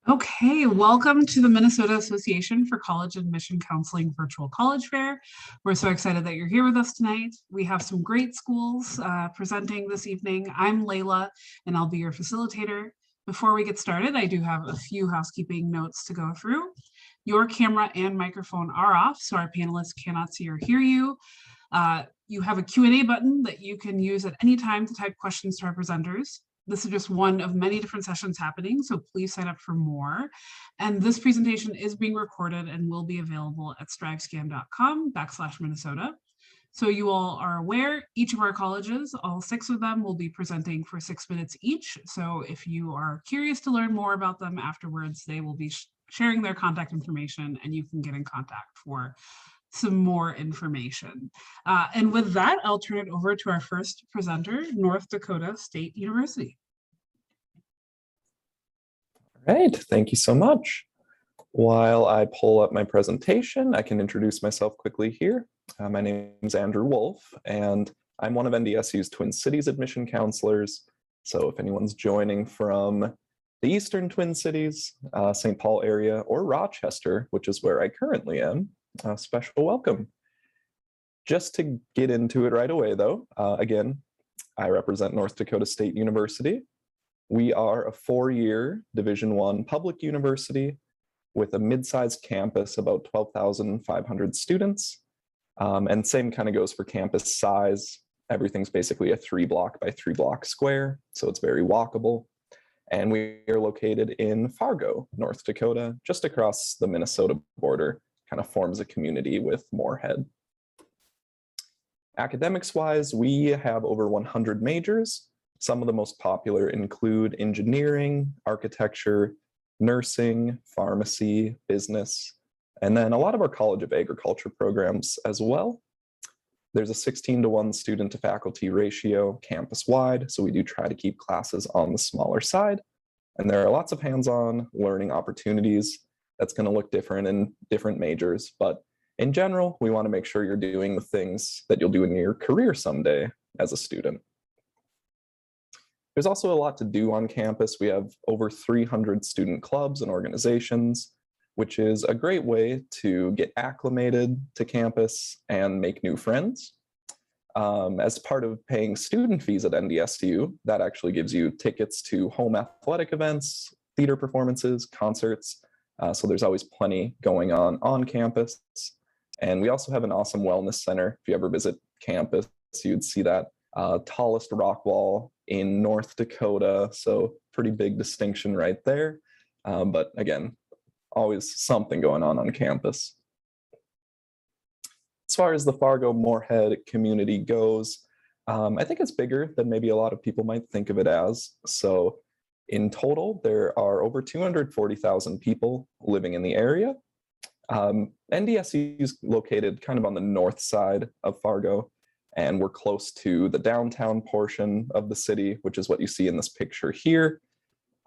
Okay, welcome to the Minnesota Association for College Admission Counseling Virtual College Fair. We're so excited that you're here with us tonight. We have some great schools presenting this evening. I'm Layla, and I'll be your facilitator. Before we get started, I do have a few housekeeping notes to go through. Your camera and microphone are off, so our panelists cannot see or hear you. You have a Q&A button that you can use at any time to type questions to our presenters. This is just one of many different sessions happening, so please sign up for more. And this presentation is being recorded and will be available at strivescan.com/Minnesota. So you all are aware, each of our colleges, all 6 of them, will be presenting for 6 minutes each. So if you are curious to learn more about them afterwards, they will be sharing their contact information and you can get in contact for some more information. And with that, I'll turn it over to our first presenter, North Dakota State University. All right, thank you so much. While I pull up my presentation, I can introduce myself quickly here. My name is Andrew Wolf, and I'm one of NDSU's Twin Cities admission counselors. So if anyone's joining from the Eastern Twin Cities, St. Paul area, or Rochester, which is where I currently am, a special welcome. Just to get into it right away though, again, I represent North Dakota State University. We are a 4-year Division I public university with a mid-sized campus, about 12,500 students. And same kind of goes for campus size. Everything's basically a 3-block by 3-block square, so it's very walkable. And we are located in Fargo, North Dakota, just across the Minnesota border. Kind of forms a community with Moorhead. Academics-wise, we have over 100 majors. Some of the most popular include engineering, architecture, nursing, pharmacy, business, and then a lot of our College of Agriculture programs as well. There's a 16-to-1 student to faculty ratio campus-wide, so we do try to keep classes on the smaller side. And there are lots of hands-on learning opportunities. That's going to look different in different majors, but in general, we want to make sure you're doing the things that you'll do in your career someday as a student. There's also a lot to do on campus. We have over 300 student clubs and organizations, which is a great way to get acclimated to campus and make new friends. As part of paying student fees at NDSU, that actually gives you tickets to home athletic events, theater performances, concerts. So there's always plenty going on campus. And we also have an awesome wellness center. If you ever visit campus, you'd see that tallest rock wall in North Dakota. So pretty big distinction right there. But again, always something going on campus. As far as the Fargo-Moorhead community goes, I think it's bigger than maybe a lot of people might think of it as. So in total, there are over 240,000 people living in the area. NDSU is located kind of on the north side of Fargo, and we're close to the downtown portion of the city, which is what you see in this picture here.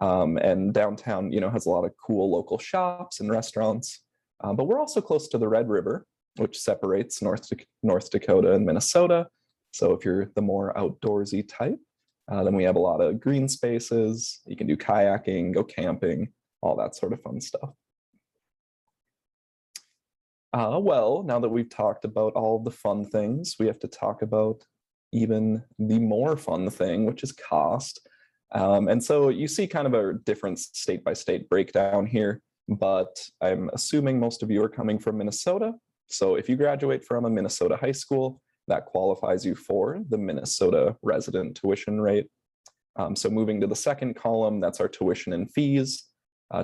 And downtown, has a lot of cool local shops and restaurants, but we're also close to the Red River, which separates North Dakota and Minnesota. So if you're the more outdoorsy type, then we have a lot of green spaces. You can do kayaking, go camping, all that sort of fun stuff. Well, now that we've talked about all of the fun things, we have to talk about even the more fun thing, which is cost. And so you see kind of a different state-by-state breakdown here, but I'm assuming most of you are coming from Minnesota. So if you graduate from a Minnesota high school, that qualifies you for the Minnesota resident tuition rate. So moving to the second column, that's our tuition and fees.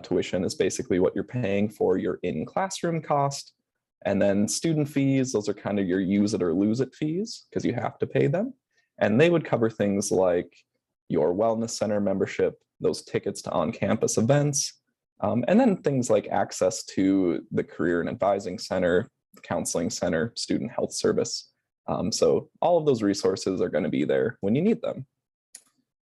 Tuition is basically what you're paying for your in-classroom cost. And then student fees, those are kind of your use it or lose it fees because you have to pay them. And they would cover things like your wellness center membership, those tickets to on-campus events, and then things like access to the Career and Advising Center, Counseling Center, Student Health Service. So all of those resources are going to be there when you need them.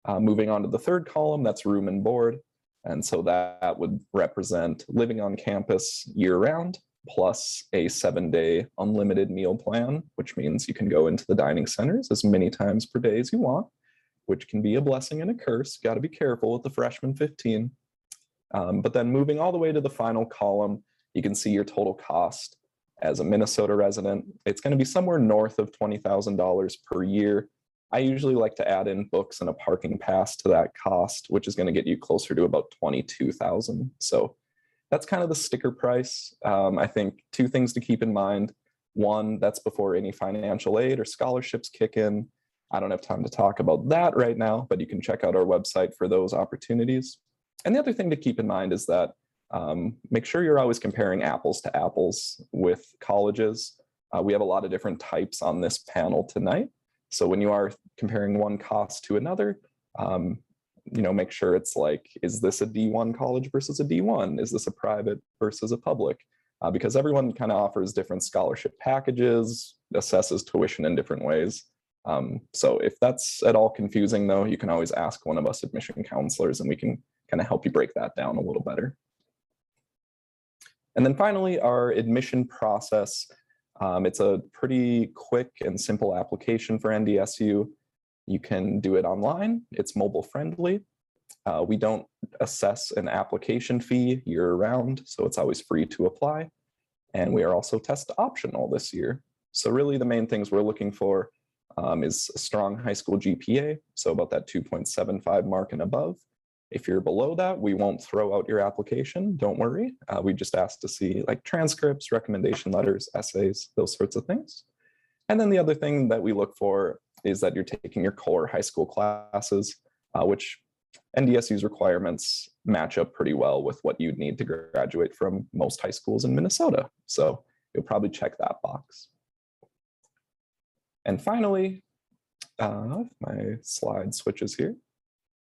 Moving on to the third column, that's room and board. And so that would represent living on campus year-round, plus a 7-day unlimited meal plan, which means you can go into the dining centers as many times per day as you want, which can be a blessing and a curse. Got to be careful with the freshman 15. But then moving all the way to the final column, you can see your total cost as a Minnesota resident. It's going to be somewhere north of $20,000 per year. I usually like to add in books and a parking pass to that cost, which is going to get you closer to about $22,000. So that's kind of the sticker price. I think two things to keep in mind. One, that's before any financial aid or scholarships kick in. I don't have time to talk about that right now, but you can check out our website for those opportunities. And the other thing to keep in mind is that make sure you're always comparing apples to apples with colleges. We have a lot of different types on this panel tonight. So when you are comparing one cost to another, make sure it's like, is this a D1 college versus a D1? Is this a private versus a public? Because everyone kind of offers different scholarship packages, assesses tuition in different ways. So if that's at all confusing though, you can always ask one of us admission counselors and we can kind of help you break that down a little better. And then finally, our admission process. It's a pretty quick and simple application for NDSU. You can do it online. It's mobile friendly. We don't assess an application fee year round, so it's always free to apply. And we are also test optional this year. So really the main things we're looking for is a strong high school GPA, so about that 2.75 mark and above. If you're below that, we won't throw out your application, don't worry. We just ask to see like transcripts, recommendation letters, essays, those sorts of things. And then the other thing that we look for is that you're taking your core high school classes, which NDSU's requirements match up pretty well with what you'd need to graduate from most high schools in Minnesota. So you'll probably check that box. And finally, if my slide switches here,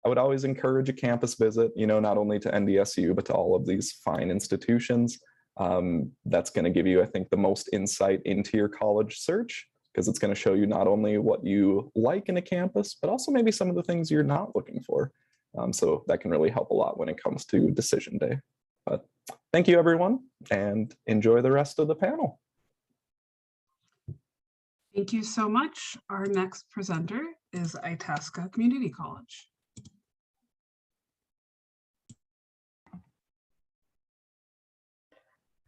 I would always encourage a campus visit, not only to NDSU, but to all of these fine institutions. That's going to give you, I think, the most insight into your college search, because it's going to show you not only what you like in a campus, but also maybe some of the things you're not looking for. So that can really help a lot when it comes to decision day. But thank you, everyone, and enjoy the rest of the panel. Thank you so much. Our next presenter is Itasca Community College.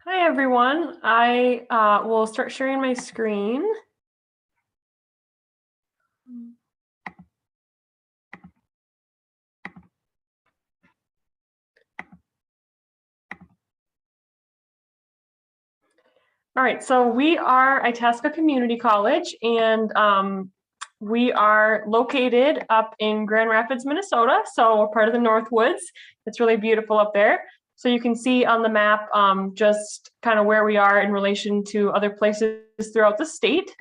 Hi, everyone. I will start sharing my screen. All right, so we are Itasca Community College, and we are located up in Grand Rapids, Minnesota. So we're part of the Northwoods. It's really beautiful up there. So you can see on the map just kind of where we are in relation to other places throughout the state.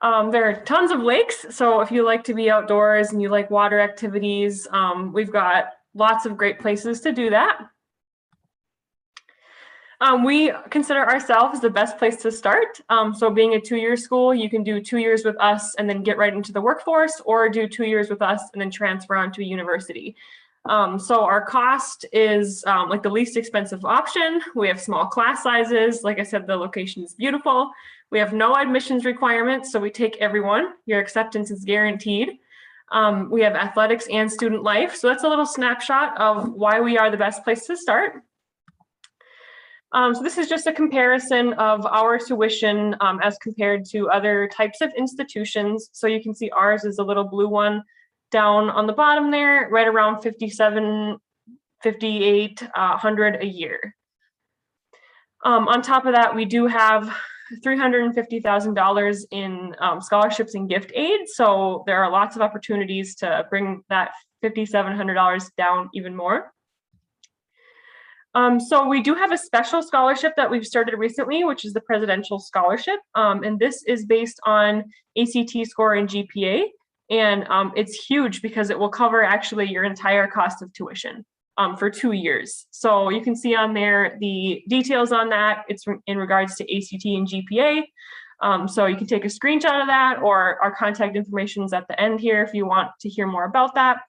There are tons of lakes. So if you like to be outdoors and you like water activities, we've got lots of great places to do that. We consider ourselves the best place to start. So being a two-year school, you can do 2 years with us and then get right into the workforce, or do 2 years with us and then transfer on to a university. So our cost is like the least expensive option. We have small class sizes. Like I said, the location is beautiful. We have no admissions requirements, so we take everyone. Your acceptance is guaranteed. We have athletics and student life. So that's a little snapshot of why we are the best place to start. So this is just a comparison of our tuition as compared to other types of institutions. So you can see ours is a little blue one down on the bottom there, right around $5,700, $5,800 a year. On top of that, we do have $350,000 in scholarships and gift aid. So there are lots of opportunities to bring that $5,700 down even more. So we do have a special scholarship that we've started recently, which is the Presidential Scholarship. And this is based on ACT score and GPA. And it's huge because it will cover actually your entire cost of tuition for 2 years. So you can see on there the details on that. It's in regards to ACT and GPA. So you can take a screenshot of that, or our contact information is at the end here if you want to hear more about that.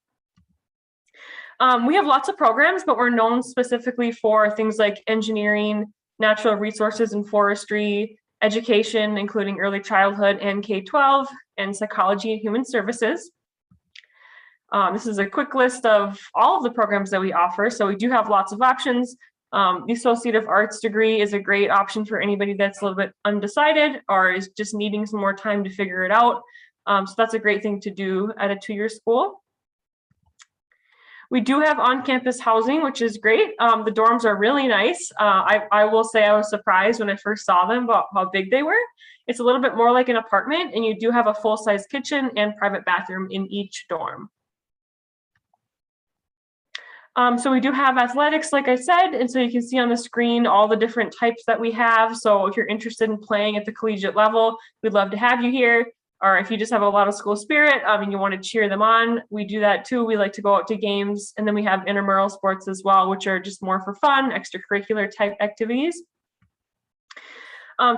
We have lots of programs, but we're known specifically for things like engineering, natural resources and forestry, education, including early childhood and K-12, and psychology and human services. This is a quick list of all of the programs that we offer. So we do have lots of options. The Associate of Arts degree is a great option for anybody that's a little bit undecided or is just needing some more time to figure it out. So that's a great thing to do at a 2-year school. We do have on-campus housing, which is great. The dorms are really nice. I will say I was surprised when I first saw them about how big they were. It's a little bit more like an apartment, and you do have a full-size kitchen and private bathroom in each dorm. So we do have athletics, like I said, and so you can see on the screen all the different types that we have. So if you're interested in playing at the collegiate level, we'd love to have you here. Or if you just have a lot of school spirit and you want to cheer them on, we do that too. We like to go out to games, and then we have intramural sports as well, which are just more for fun, extracurricular type activities.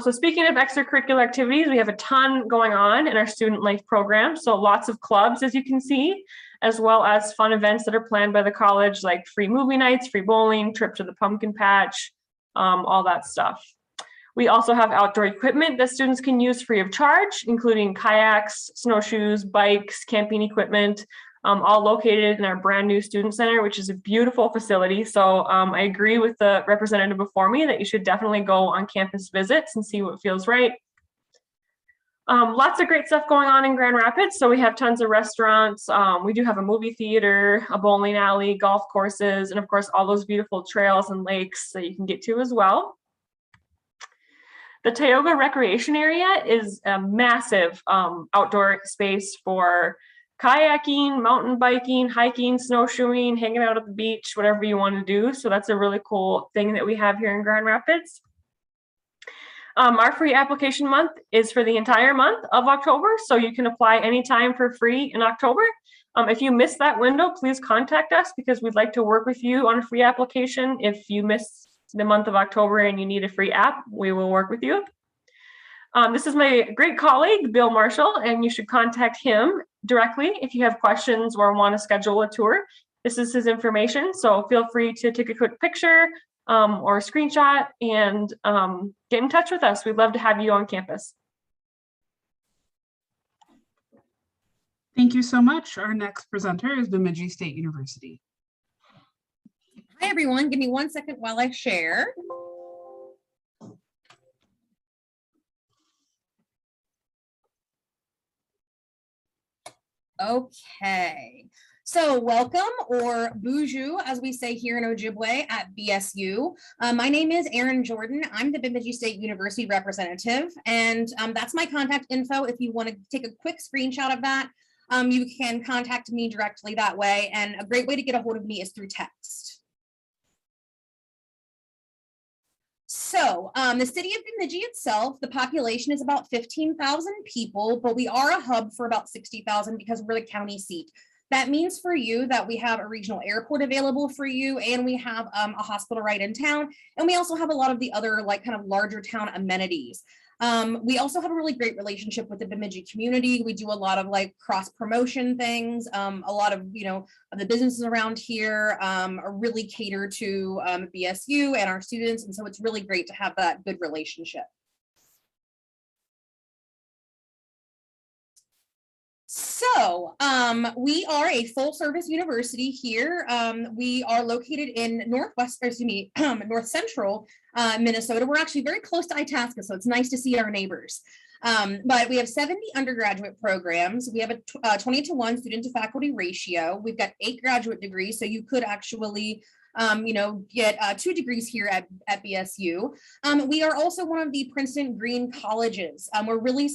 So speaking of extracurricular activities, we have a ton going on in our student life program. So lots of clubs, as you can see, as well as fun events that are planned by the college, like free movie nights, free bowling, trip to the pumpkin patch, all that stuff. We also have outdoor equipment that students can use free of charge, including kayaks, snowshoes, bikes, camping equipment, all located in our brand new student center, which is a beautiful facility. So I agree with the representative before me that you should definitely go on campus visits and see what feels right. Lots of great stuff going on in Grand Rapids. So we have tons of restaurants. We do have a movie theater, a bowling alley, golf courses, and of course, all those beautiful trails and lakes that you can get to as well. The Tioga Recreation Area is a massive outdoor space for kayaking, mountain biking, hiking, snowshoeing, hanging out at the beach, whatever you want to do. So that's a really cool thing that we have here in Grand Rapids. Our free application month is for the entire month of October, so you can apply anytime for free in October. If you miss that window, please contact us because we'd like to work with you on a free application. If you miss the month of October and you need a free app, we will work with you. This is my great colleague, Bill Marshall, and you should contact him directly if you have questions or want to schedule a tour. This is his information, so feel free to take a quick picture or a screenshot and get in touch with us. We'd love to have you on campus. Thank you so much. Our next presenter is Bemidji State University. Hi, everyone. Give me 1 second while I share. Okay. So welcome, or bonjour, as we say here in Ojibwe at BSU. My name is Erin Jordan. I'm the Bemidji State University representative, and that's my contact info. If you want to take a quick screenshot of that, you can contact me directly that way. And a great way to get a hold of me is through text. So the city of Bemidji itself, the population is about 15,000 people, but we are a hub for about 60,000 because we're the county seat. That means for you that we have a regional airport available for you, and we have a hospital right in town, and we also have a lot of the other like kind of larger town amenities. We also have a really great relationship with the Bemidji community. We do a lot of like cross promotion things. A lot of, of the businesses around here are really cater to BSU and our students. And so it's really great to have that good relationship. So we are a full service university here. We are located in north central Minnesota. We're actually very close to Itasca, so it's nice to see our neighbors. But we have 70 undergraduate programs. We have a 20-to-1 student to faculty ratio. We've got 8 graduate degrees, so you could actually get 2 degrees here at BSU. We are also one of the Princeton Green Colleges. We're really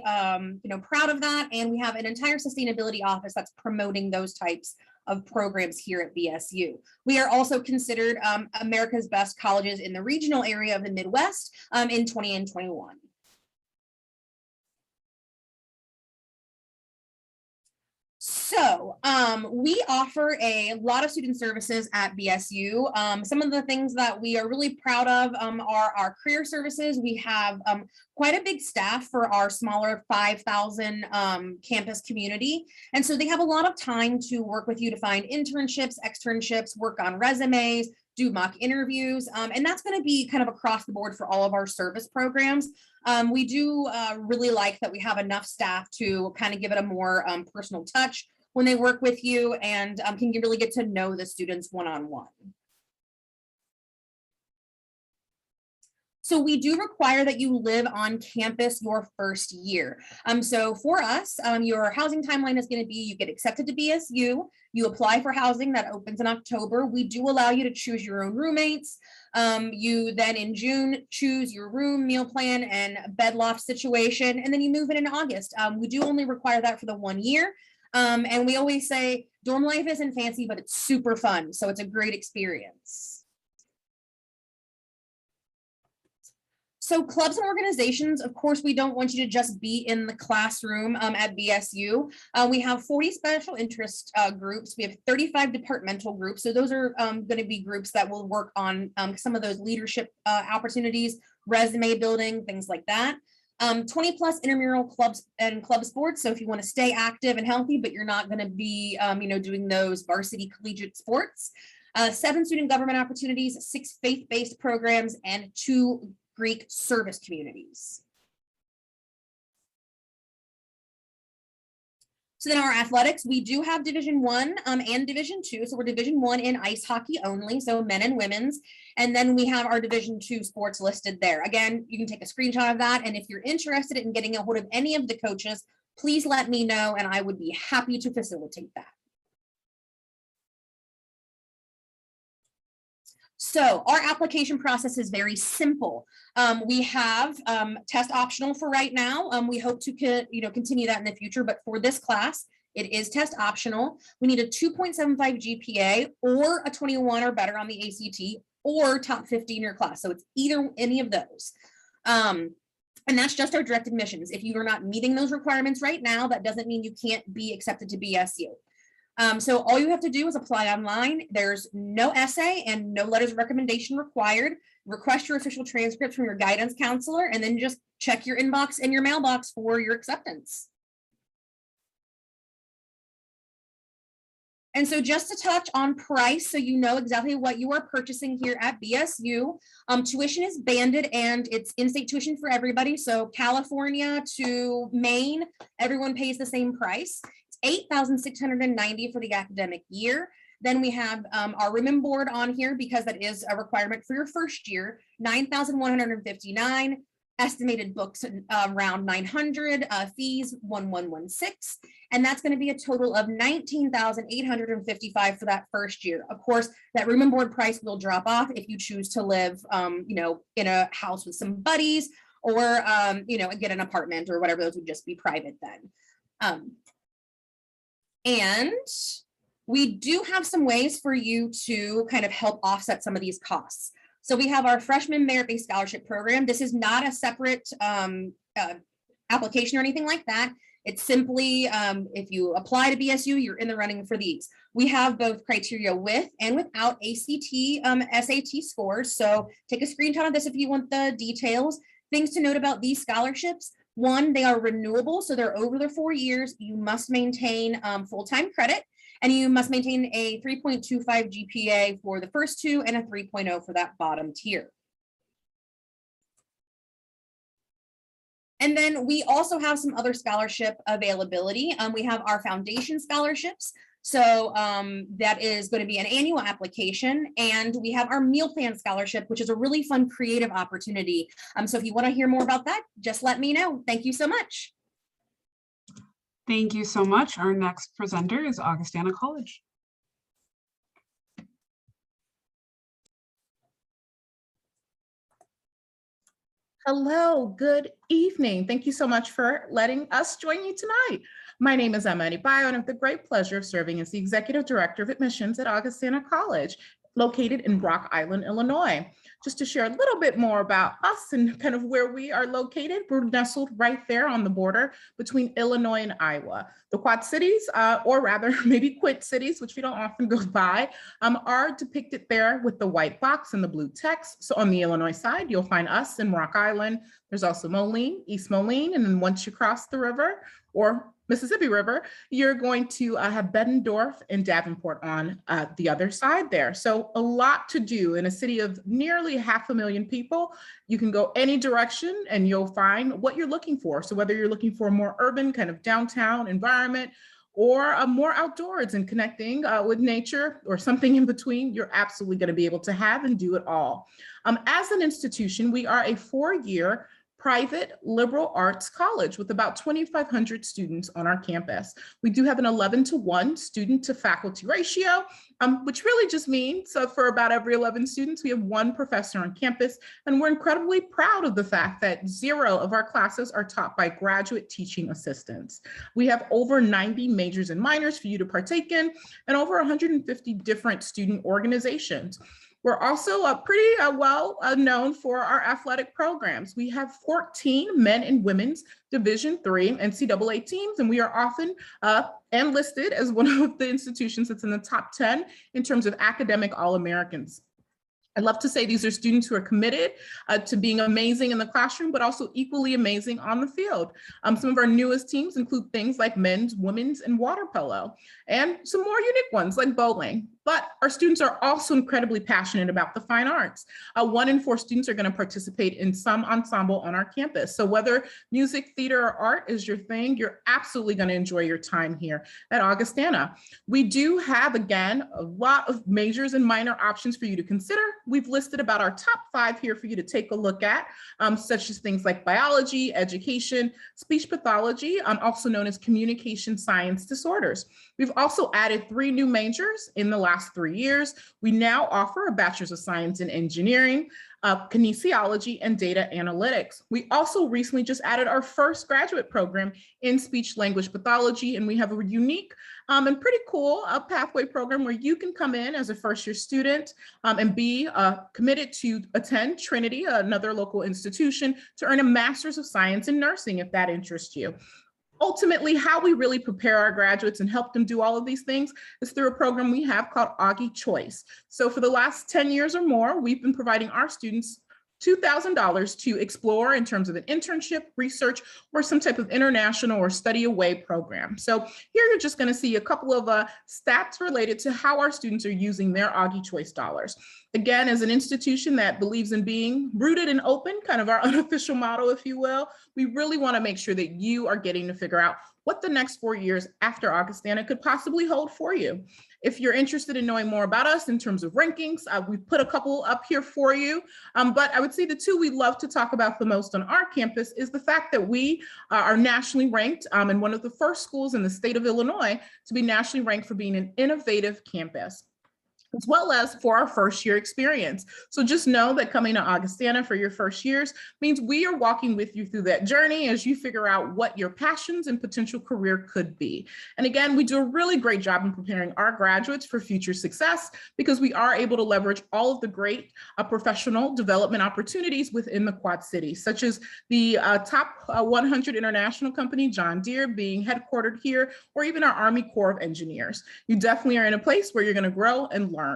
proud of that, and we have an entire sustainability office that's promoting those types of programs here at BSU. We are also considered America's best colleges in the regional area of the Midwest in 20 and 21. So we offer a lot of student services at BSU. Some of the things that we are really proud of are our career services. We have quite a big staff for our smaller 5,000 campus community. And so they have a lot of time to work with you to find internships, externships, work on resumes, do mock interviews. And that's going to be kind of across the board for all of our service programs. We do really like that we have enough staff to kind of give it a more personal touch, when they work with you and can really get to know the students one-on-one. So we do require that you live on campus your first year. So for us, your housing timeline is going to be, you get accepted to BSU, you apply for housing that opens in October. We do allow you to choose your own roommates. You then in June choose your room, meal plan, and bed loft situation, and then you move in August. We do only require that for the 1 year. And we always say dorm life isn't fancy, but it's super fun. So it's a great experience. So clubs and organizations, of course, we don't want you to just be in the classroom at BSU. We have 40 special interest groups. We have 35 departmental groups. So those are going to be groups that will work on some of those leadership opportunities, resume building, things like that. 20 plus intramural clubs and club sports. So if you want to stay active and healthy, but you're not going to be, doing those varsity collegiate sports. 7 student government opportunities, 6 faith-based programs, and 2 Greek service communities. So then our athletics, we do have Division I and Division II. So we're Division I in ice hockey only, so men and women's. And then we have our Division II sports listed there. Again, you can take a screenshot of that. And if you're interested in getting a hold of any of the coaches, please let me know and I would be happy to facilitate that. So our application process is very simple. We have test optional for right now. We hope to continue that in the future, but for this class, it is test optional. We need a 2.75 GPA or a 21 or better on the ACT or top 50 in your class. So it's any of those. And that's just our direct admissions. If you are not meeting those requirements right now, that doesn't mean you can't be accepted to BSU. So all you have to do is apply online. There's no essay and no letters of recommendation required. Request your official transcripts from your guidance counselor, and then just check your inbox and your mailbox for your acceptance. And so just to touch on price, so you know exactly what you are purchasing here at BSU, tuition is banded and it's in-state tuition for everybody. So California to Maine, everyone pays the same price. $8,690 for the academic year. Then we have our room and board on here because that is a requirement for your first year, $9,159, estimated books around 900, fees 1116, and that's going to be a total of $19,855 for that first year. Of course, that room and board price will drop off if you choose to live, in a house with some buddies or, get an apartment or whatever. Those would just be private then. And we do have some ways for you to kind of help offset some of these costs. So we have our freshman merit-based scholarship program. This is not a separate application or anything like that. It's simply if you apply to BSU, you're in the running for these. We have both criteria with and without ACT, SAT scores. So take a screenshot of this if you want the details. Things to note about these scholarships. 1, they are renewable, so they're over the 4 years. You must maintain full-time credit, and you must maintain a 3.25 GPA for the first 2 and a 3.0 for that bottom tier. And then we also have some other scholarship availability. We have our foundation scholarships. So that is going to be an annual application, and we have our meal plan scholarship, which is a really fun creative opportunity. So if you want to hear more about that, just let me know. Thank you so much. Thank you so much. Our next presenter is Augustana College. Hello, good evening. Thank you so much for letting us join you tonight. My name is Emma Adebayo, and I have the great pleasure of serving as the Executive Director of Admissions at Augustana College, located in Rock Island, Illinois. Just to share a little bit more about us and kind of where we are located, we're nestled right there on the border between Illinois and Iowa. The Quad Cities, or rather maybe Quint Cities, which we don't often go by, are depicted there with the white box and the blue text. So on the Illinois side, you'll find us in Rock Island. There's also Moline, East Moline, and then once you cross the river, or Mississippi River, you're going to have Bettendorf and Davenport on the other side there. So a lot to do in a city of nearly 500,000 people. You can go any direction and you'll find what you're looking for. So whether you're looking for a more urban kind of downtown environment, or more outdoors and connecting with nature or something in between, you're absolutely going to be able to have and do it all. As an institution, we are a 4-year private liberal arts college with about 2,500 students on our campus. We do have an 11-to-1 student to faculty ratio, which really just means for about every 11 students, we have 1 professor on campus. And we're incredibly proud of the fact that 0 of our classes are taught by graduate teaching assistants. We have over 90 majors and minors for you to partake in and over 150 different student organizations. We're also pretty well known for our athletic programs. We have 14 men and women's Division III NCAA teams, and we are often and listed as one of the institutions that's in the top 10 in terms of academic All-Americans. I love to say these are students who are committed to being amazing in the classroom, but also equally amazing on the field. Some of our newest teams include things like men's, women's, and water polo, and some more unique ones like bowling. But our students are also incredibly passionate about the fine arts. 1 in 4 students are going to participate in some ensemble on our campus. So whether music, theater, or art is your thing, you're absolutely going to enjoy your time here at Augustana. We do have, again, a lot of majors and minor options for you to consider. We've listed about our top 5 here for you to take a look at, such as things like biology, education, speech pathology, also known as communication science disorders. We've also added 3 new majors in the last 3 years. We now offer a Bachelor's of Science in Engineering, kinesiology, and data analytics. We also recently just added our first graduate program in speech language pathology, and we have a unique and pretty cool pathway program where you can come in as a first-year student and be committed to attend Trinity, another local institution, to earn a Master's of Science in Nursing if that interests you. Ultimately, how we really prepare our graduates and help them do all of these things is through a program we have called Augie Choice. So for the last 10 years or more, we've been providing our students $2,000 to explore in terms of an internship, research, or some type of international or study away program. So here you're just going to see a couple of stats related to how our students are using their Augie Choice dollars. Again, as an institution that believes in being rooted and open, kind of our unofficial motto, if you will, we really want to make sure that you are getting to figure out what the next 4 years after Augustana could possibly hold for you. If you're interested in knowing more about us in terms of rankings, we've put a couple up here for you. But I would say the 2 we love to talk about the most on our campus is the fact that we are nationally ranked and one of the first schools in the state of Illinois to be nationally ranked for being an innovative campus, as well as for our first year experience. So just know that coming to Augustana for your first years means we are walking with you through that journey as you figure out what your passions and potential career could be. And again, we do a really great job in preparing our graduates for future success because we are able to leverage all of the great professional development opportunities within the Quad Cities, such as the top 100 international company, John Deere, being headquartered here, or even our Army Corps of Engineers. You definitely are in a place where you're going to grow and learn.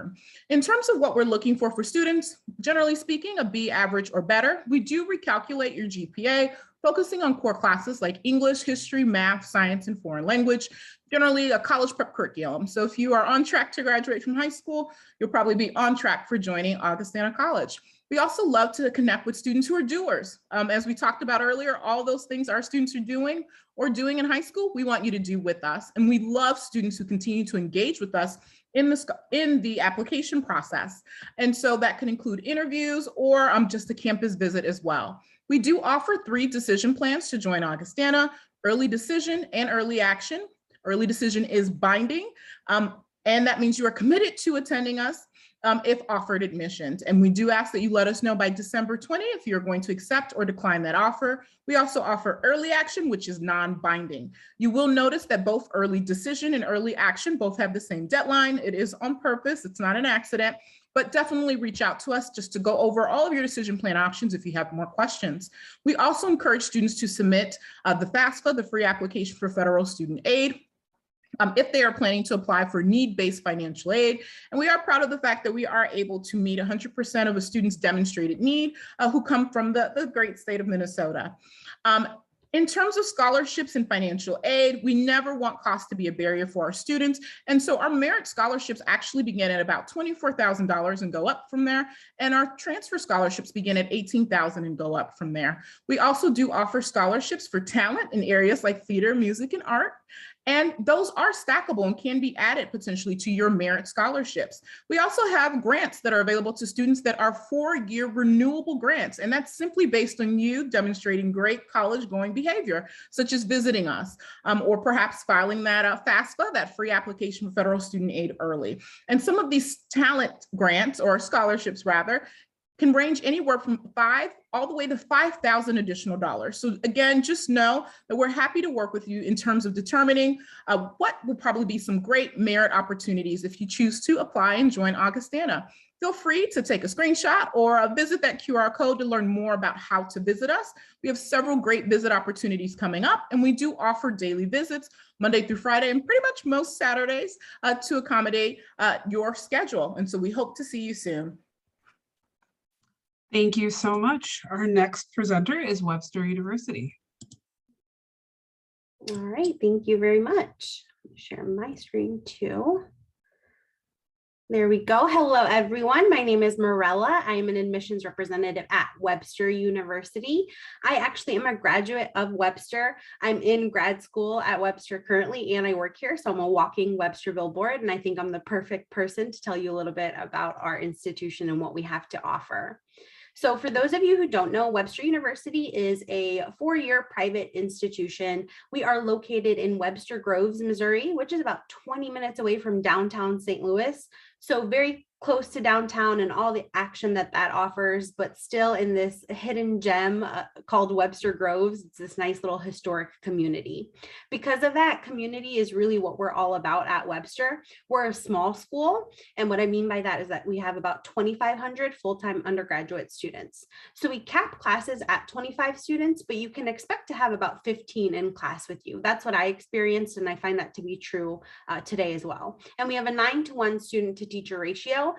In terms of what we're looking for students, generally speaking, a B average or better. We do recalculate your GPA, focusing on core classes like English, history, math, science, and foreign language, generally a college prep curriculum. So if you are on track to graduate from high school, you'll probably be on track for joining Augustana College. We also love to connect with students who are doers. As we talked about earlier, all those things our students are doing or doing in high school, we want you to do with us. And we love students who continue to engage with us in the application process. And so that can include interviews or just a campus visit as well. We do offer 3 decision plans to join Augustana: early decision and early action. Early decision is binding, and that means you are committed to attending us if offered admissions. And we do ask that you let us know by December 20th if you're going to accept or decline that offer. We also offer early action, which is non-binding. You will notice that both early decision and early action both have the same deadline. It is on purpose, it's not an accident, but definitely reach out to us just to go over all of your decision plan options if you have more questions. We also encourage students to submit the FAFSA, the free application for federal student aid, if they are planning to apply for need-based financial aid. And we are proud of the fact that we are able to meet 100% of a student's demonstrated need who come from the great state of Minnesota. In terms of scholarships and financial aid, we never want cost to be a barrier for our students. And so our merit scholarships actually begin at about $24,000 and go up from there. And our transfer scholarships begin at $18,000 and go up from there. We also do offer scholarships for talent in areas like theater, music, and art. And those are stackable and can be added potentially to your merit scholarships. We also have grants that are available to students that are 4-year renewable grants. And that's simply based on you demonstrating great college going behavior, such as visiting us, or perhaps filing that FAFSA, that free application for federal student aid early. And some of these talent grants, or scholarships rather, can range anywhere from $5,000 all the way to $5,000 additional dollars. So again, just know that we're happy to work with you in terms of determining what will probably be some great merit opportunities if you choose to apply and join Augustana. Feel free to take a screenshot or visit that QR code to learn more about how to visit us. We have several great visit opportunities coming up, and we do offer daily visits Monday through Friday and pretty much most Saturdays to accommodate your schedule. And so we hope to see you soon. Thank you so much. Our next presenter is Webster University. All right, thank you very much. Share my screen too. There we go. Hello, everyone. My name is Morella. I am an admissions representative at Webster University. I actually am a graduate of Webster. I'm in grad school at Webster currently, and I work here. So I'm a walking Webster billboard, and I think I'm the perfect person to tell you a little bit about our institution and what we have to offer. So for those of you who don't know, Webster University is a 4-year private institution. We are located in Webster Groves, Missouri, which is about 20 minutes away from downtown St. Louis. So very close to downtown and all the action that offers, but still in this hidden gem called Webster Groves. It's this nice little historic community. Because of that, community is really what we're all about at Webster. We're a small school. And what I mean by that is that we have about 2,500 full-time undergraduate students. So we cap classes at 25 students, but you can expect to have about 15 in class with you. That's what I experienced, and I find that to be true today as well. And we have a 9-to-1 student to teacher ratio.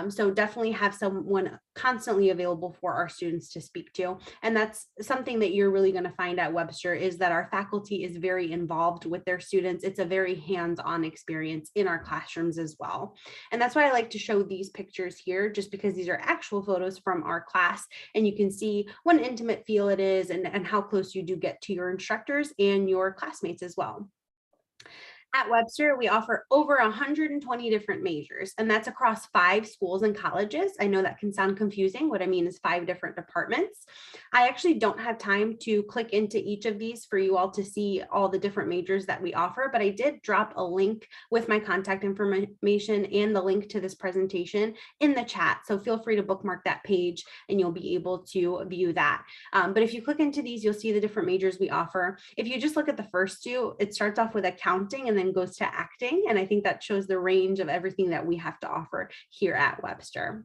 So definitely have someone constantly available for our students to speak to. And that's something that you're really going to find at Webster, is that our faculty is very involved with their students. It's a very hands-on experience in our classrooms as well. And that's why I like to show these pictures here, just because these are actual photos from our class, and you can see what an intimate feel it is and how close you do get to your instructors and your classmates as well. At Webster, we offer over 120 different majors, and that's across 5 schools and colleges. I know that can sound confusing. What I mean is 5 different departments. I actually don't have time to click into each of these for you all to see all the different majors that we offer, but I did drop a link with my contact information and the link to this presentation in the chat. So feel free to bookmark that page and you'll be able to view that. But if you click into these, you'll see the different majors we offer. If you just look at the first 2, it starts off with accounting and then goes to acting. And I think that shows the range of everything that we have to offer here at Webster.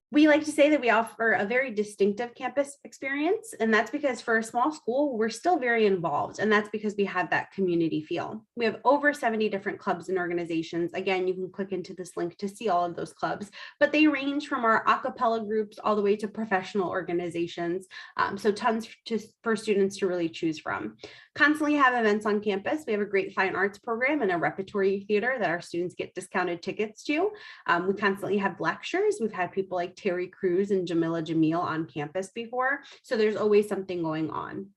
We like to say that we offer a very distinctive campus experience, and that's because for a small school, we're still very involved, and that's because we have that community feel. We have over 70 different clubs and organizations. Again, you can click into this link to see all of those clubs, but they range from our a cappella groups all the way to professional organizations, so tons for students to really choose from. Constantly have events on campus. We have a great fine arts program and a repertory theater that our students get discounted tickets to. We constantly have lectures. We've had people like Terry Crews and Jamila Jamil on campus before, so there's always something going on.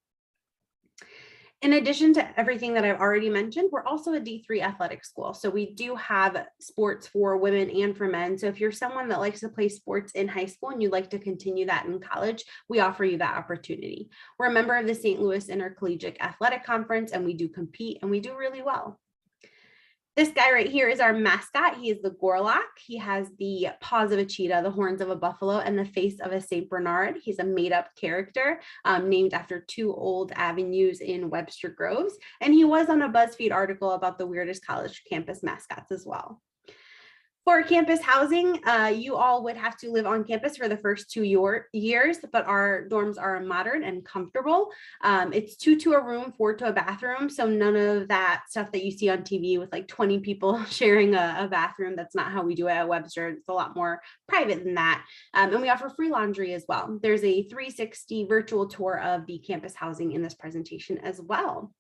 In addition to everything that I've already mentioned, we're also a D3 athletic school. So we do have sports for women and for men. So if you're someone that likes to play sports in high school and you'd like to continue that in college, we offer you that opportunity. We're a member of the St. Louis Intercollegiate Athletic Conference, and we do compete and we do really well. This guy right here is our mascot. He is the Gorlock. He has the paws of a cheetah, the horns of a buffalo, and the face of a St. Bernard. He's a made-up character named after 2 old avenues in Webster Groves. And he was on a BuzzFeed article about the weirdest college campus mascots as well. For campus housing, you all would have to live on campus for the first 2 years, but our dorms are modern and comfortable. It's 2 to a room, 4 to a bathroom. So none of that stuff that you see on TV with like 20 people sharing a bathroom. That's not how we do it at Webster. It's a lot more private than that. And we offer free laundry as well. There's a 360 virtual tour of the campus housing in this presentation as well.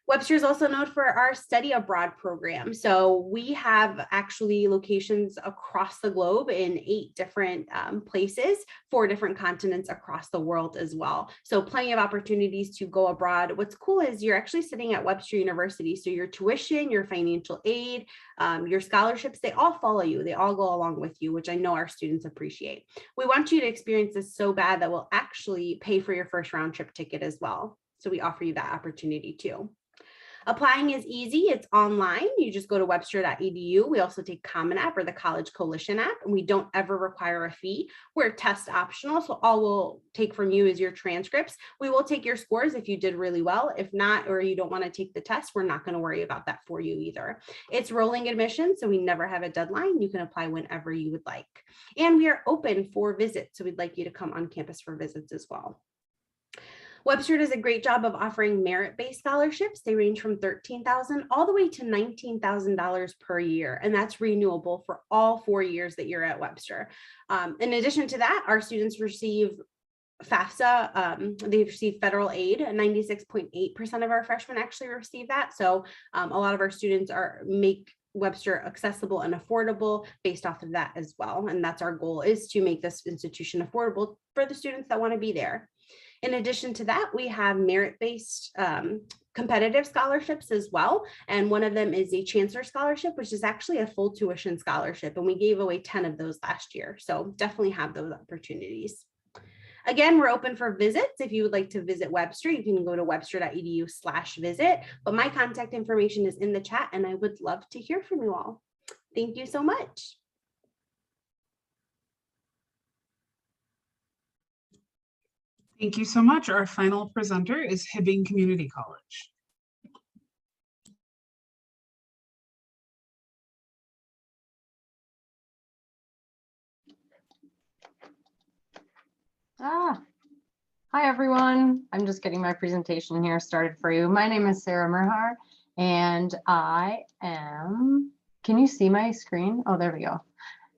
Webster is also known for our study abroad program. So we have actually locations across the globe in 8 different places, 4 different continents across the world as well. So plenty of opportunities to go abroad. What's cool is you're actually sitting at Webster University. So your tuition, your financial aid, your scholarships, they all follow you. They all go along with you, which I know our students appreciate. We want you to experience this so bad that we'll actually pay for your first round trip ticket as well. So we offer you that opportunity too. Applying is easy. It's online. You just go to webster.edu. We also take Common App or the College Coalition app, and we don't ever require a fee. We're test optional, so all we'll take from you is your transcripts. We will take your scores if you did really well. If not, or you don't want to take the test, we're not going to worry about that for you either. It's rolling admission, so we never have a deadline. You can apply whenever you would like. And we are open for visits, so we'd like you to come on campus for visits as well. Webster does a great job of offering merit-based scholarships. They range from $13,000 all the way to $19,000 per year, and that's renewable for all 4 years that you're at Webster. In addition to that, our students receive FAFSA. They receive federal aid. 96.8% of our freshmen actually receive that. So a lot of our students make Webster accessible and affordable based off of that as well. And that's our goal, is to make this institution affordable for the students that want to be there. In addition to that, we have merit-based competitive scholarships as well. And one of them is a Chancellor Scholarship, which is actually a full tuition scholarship. And we gave away 10 of those last year. So definitely have those opportunities. Again, we're open for visits. If you would like to visit Webster, you can go to webster.edu/visit. But my contact information is in the chat, and I would love to hear from you all. Thank you so much. Thank you so much. Our final presenter is Hibbing Community College. Hi everyone. I'm just getting my presentation here started for you. My name is Sarah Merhar, and I am, can you see my screen? Oh, there we go.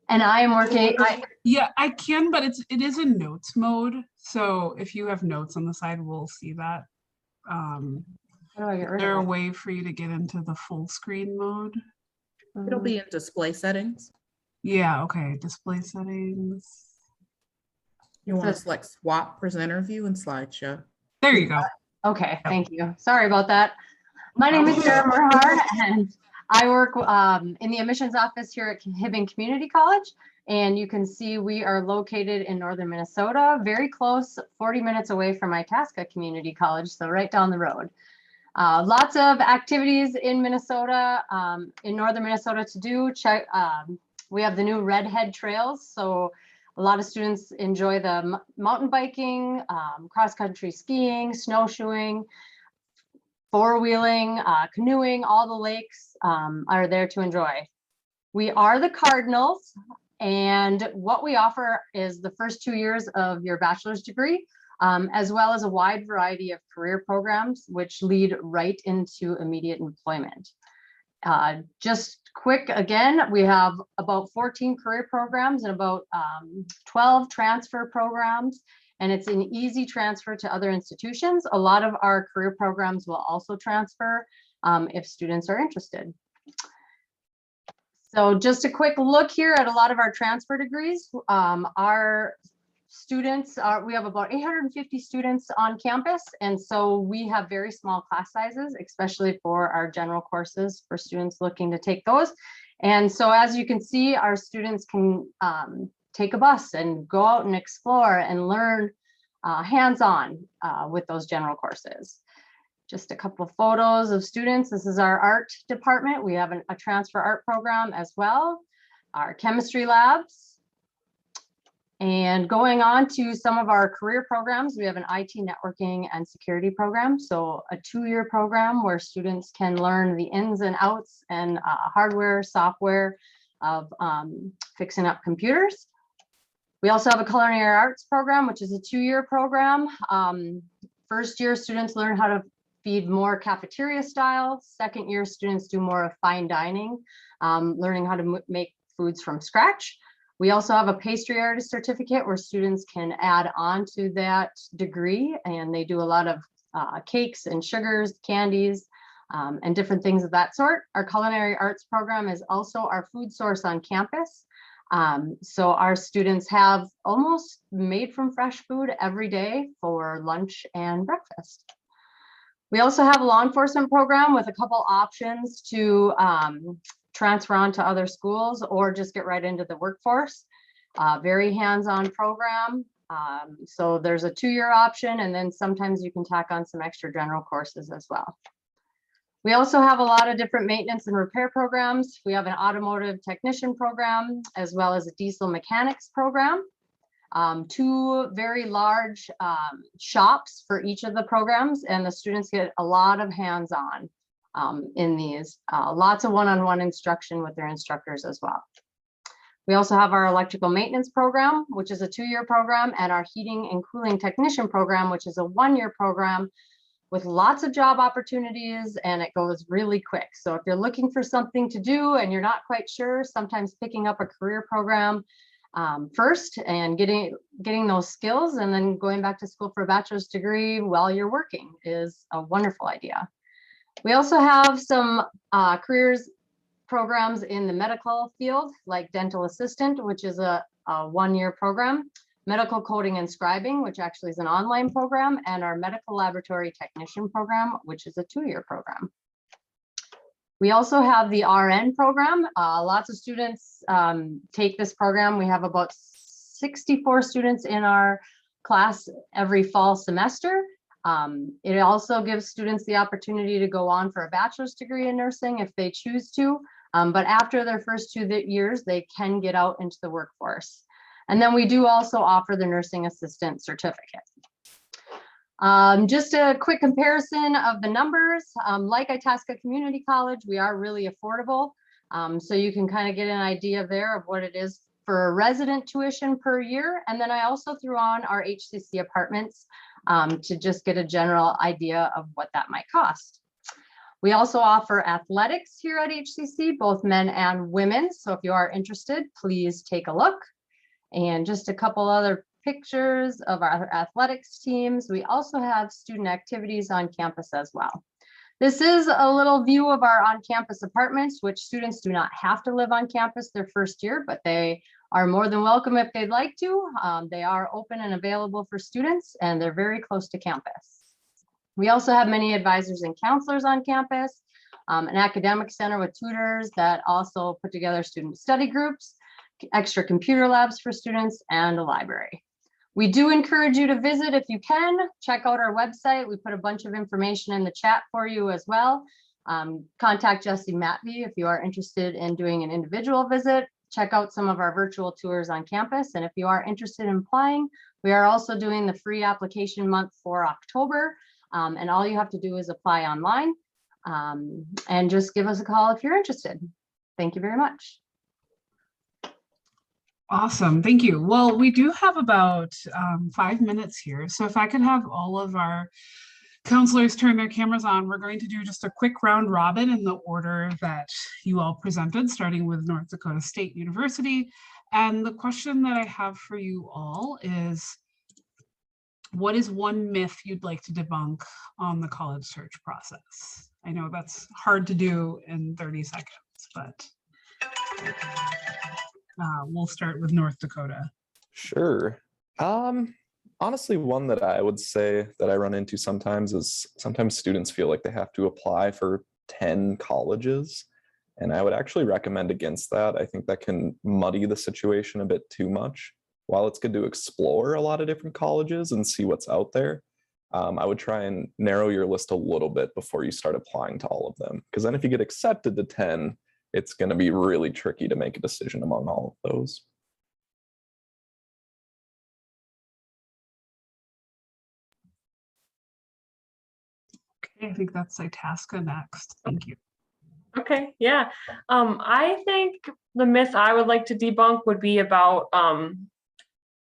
And I am working. Yeah, I can, but it is in notes mode. So if you have notes on the side, we'll see that. How do I get rid Is there a of it? way for you to get into the full screen mode? It'll be in display settings. Yeah, okay. Display settings. You want to select swap presenter view and slideshow. There you go. Okay, thank you. Sorry about that. My name is Sarah Merhar, and I work in the admissions office here at Hibbing Community College. And you can see we are located in northern Minnesota, very close, 40 minutes away from Itasca Community College, so right down the road. Lots of activities in Minnesota, in northern Minnesota to do. We have the new Redhead Trails, so a lot of students enjoy the mountain biking, cross-country skiing, snowshoeing, four-wheeling, canoeing. All the lakes are there to enjoy. We are the Cardinals, and what we offer is the first 2 years of your bachelor's degree, as well as a wide variety of career programs, which lead right into immediate employment. Just quick, again, we have about 14 career programs and about 12 transfer programs, and it's an easy transfer to other institutions. A lot of our career programs will also transfer if students are interested. So just a quick look here at a lot of our transfer degrees. Our students we have about 850 students on campus, and so we have very small class sizes, especially for our general courses for students looking to take those. And so as you can see, our students can take a bus and go out and explore and learn hands-on with those general courses. Just a couple of photos of students. This is our art department. We have a transfer art program as well, our chemistry labs. And going on to some of our career programs, we have an IT networking and security program. So a 2-year program where students can learn the ins and outs and hardware, software of fixing up computers. We also have a culinary arts program, which is a 2-year program. First year students learn how to feed more cafeteria style. Second year students do more of fine dining, learning how to make foods from scratch. We also have a pastry artist certificate where students can add on to that degree, and they do a lot of cakes and sugars, candies, and different things of that sort. Our culinary arts program is also our food source on campus. So our students have almost made from fresh food every day for lunch and breakfast. We also have a law enforcement program with a couple options to transfer on to other schools or just get right into the workforce. Very hands-on program. So there's a 2-year option, and then sometimes you can tack on some extra general courses as well. We also have a lot of different maintenance and repair programs. We have an automotive technician program, as well as a diesel mechanics program. 2 very large shops for each of the programs, and the students get a lot of hands-on in these. Lots of one-on-one instruction with their instructors as well. We also have our electrical maintenance program, which is a 2-year program, and our heating and cooling technician program, which is a 1-year program with lots of job opportunities, and it goes really quick. So if you're looking for something to do and you're not quite sure, sometimes picking up a career program first and getting those skills and then going back to school for a bachelor's degree while you're working is a wonderful idea. We also have some careers programs in the medical field, like dental assistant, which is a 1-year program, medical coding and scribing, which actually is an online program, and our medical laboratory technician program, which is a 2-year program. We also have the RN program. Lots of students take this program. We have about 64 students in our class every fall semester. It also gives students the opportunity to go on for a bachelor's degree in nursing if they choose to. But after their first 2 years, they can get out into the workforce. And then we do also offer the nursing assistant certificate. Just a quick comparison of the numbers. Like Itasca Community College, we are really affordable. So you can kind of get an idea there of what it is for resident tuition per year. And then I also threw on our HCC apartments to just get a general idea of what that might cost. We also offer athletics here at HCC, both men and women. So if you are interested, please take a look. And just a couple other pictures of our athletics teams. We also have student activities on campus as well. This is a little view of our on-campus apartments, which students do not have to live on campus their first year, but they are more than welcome if they'd like to. They are open and available for students, and they're very close to campus. We also have many advisors and counselors on campus, an academic center with tutors that also put together student study groups, extra computer labs for students, and a library. We do encourage you to visit if you can. Check out our website. We put a bunch of information in the chat for you as well. Contact Jesse Matby if you are interested in doing an individual visit. Check out some of our virtual tours on campus. And if you are interested in applying, we are also doing the free application month for October. And all you have to do is apply online and just give us a call if you're interested. Thank you very much. Awesome, thank you. Well, we do have about 5 minutes here. So if I could have all of our counselors turn their cameras on, we're going to do just a quick round robin in the order that you all presented, starting with North Dakota State University. And the question that I have for you all is, what is one myth you'd like to debunk on the college search process? I know that's hard to do in 30 seconds, but we'll start with North Dakota. Sure. Honestly, one that I would say that I run into sometimes is sometimes students feel like they have to apply for 10 colleges. And I would actually recommend against that. I think that can muddy the situation a bit too much. While it's good to explore a lot of different colleges and see what's out there, I would try and narrow your list a little bit before you start applying to all of them. Because then if you get accepted to 10, it's going to be really tricky to make a decision among all of those. Okay, I think that's Itasca next. Thank you. Okay, yeah. I think the myth I would like to debunk would be about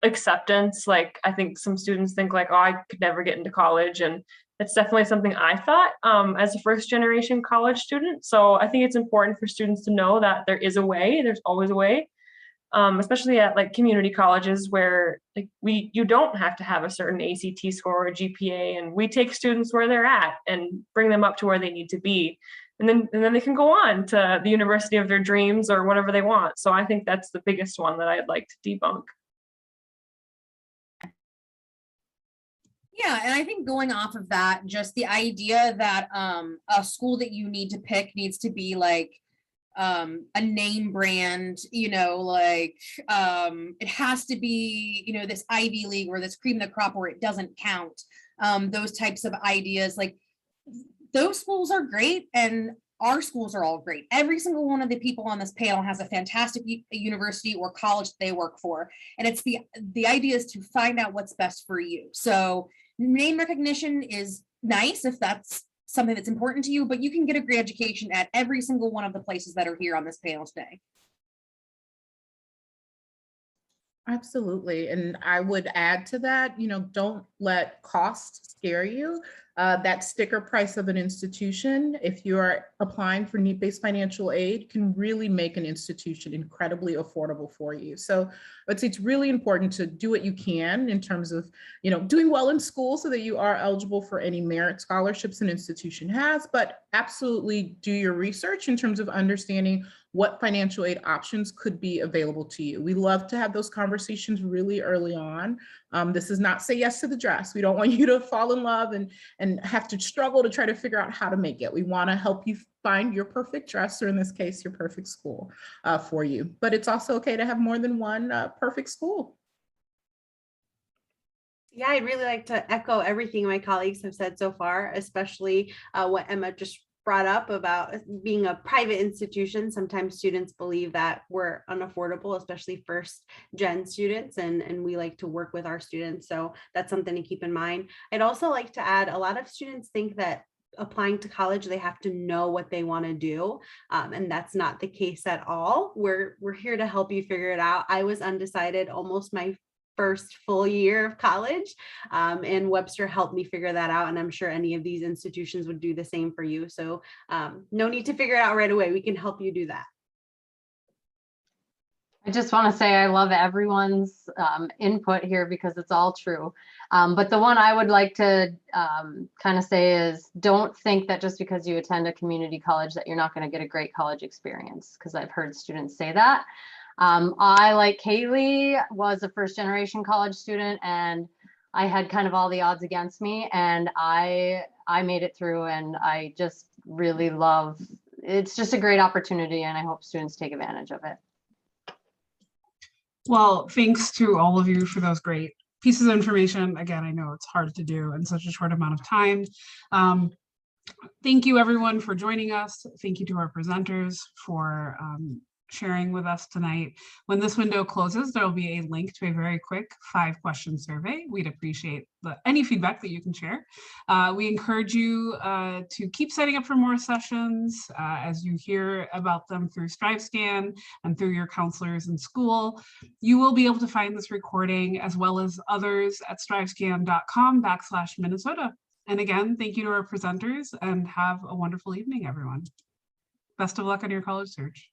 acceptance. Like, I think some students think like, oh, I could never get into college, and that's definitely something I thought as a first generation college student. So I think it's important for students to know that there is a way, there's always a way. especially at like community colleges where like you don't have to have a certain ACT score or GPA, and we take students where they're at and bring them up to where they need to be. And then they can go on to the university of their dreams or whatever they want. So I think that's the biggest one that I'd like to debunk. Yeah, and I think going off of that, just the idea that a school that you need to pick needs to be like a name brand, you know, like it has to be, you know, this Ivy League or this cream of the crop where it doesn't count. Those types of ideas, like those schools are great, and our schools are all great. Every single one of the people on this panel has a fantastic university or college that they work for. And it's the idea is to find out what's best for you. So name recognition is nice if that's something that's important to you, but you can get a great education at every single one of the places that are here on this panel today. Absolutely. And I would add to that, you know, don't let cost scare you. That sticker price of an institution, if you are applying for need-based financial aid, can really make an institution incredibly affordable for you. So it's really important to do what you can in terms of, you know, doing well in school so that you are eligible for any merit scholarships an institution has, but absolutely do your research in terms of understanding what financial aid options could be available to you. We love to have those conversations really early on. This is not say yes to the dress. We don't want you to fall in love and have to struggle to try to figure out how to make it. We want to help you find your perfect dress, or in this case, your perfect school for you. But it's also okay to have more than one perfect school. Yeah, I'd really like to echo everything my colleagues have said so far, especially what Emma just brought up about being a private institution. Sometimes students believe that we're unaffordable, especially first gen students, and we like to work with our students. So that's something to keep in mind. I'd also like to add, a lot of students think that applying to college, they have to know what they want to do. And that's not the case at all. We're here to help you figure it out. I was undecided almost my first full year of college, and Webster helped me figure that out, and I'm sure any of these institutions would do the same for you. So no need to figure it out right away. We can help you do that. I just want to say I love everyone's input here because it's all true. But the one I would like to kind of say is, don't think that just because you attend a community college that you're not going to get a great college experience, because I've heard students say that. I, like Kaylee, was a first generation college student, and I had kind of all the odds against me, and I made it through, and I just really love, it's just a great opportunity, and I hope students take advantage of it. Well, thanks to all of you for those great pieces of information. Again, I know it's hard to do in such a short amount of time. Thank you everyone for joining us. Thank you to our presenters for sharing with us tonight. When this window closes, there will be a link to a very quick 5-question survey. We'd appreciate any feedback that you can share. We encourage you to keep signing up for more sessions as you hear about them through StriveScan and through your counselors in school. You will be able to find this recording as well as others at strivescan.com/Minnesota. And again, thank you to our presenters, and have a wonderful evening, everyone. Best of luck on your college search.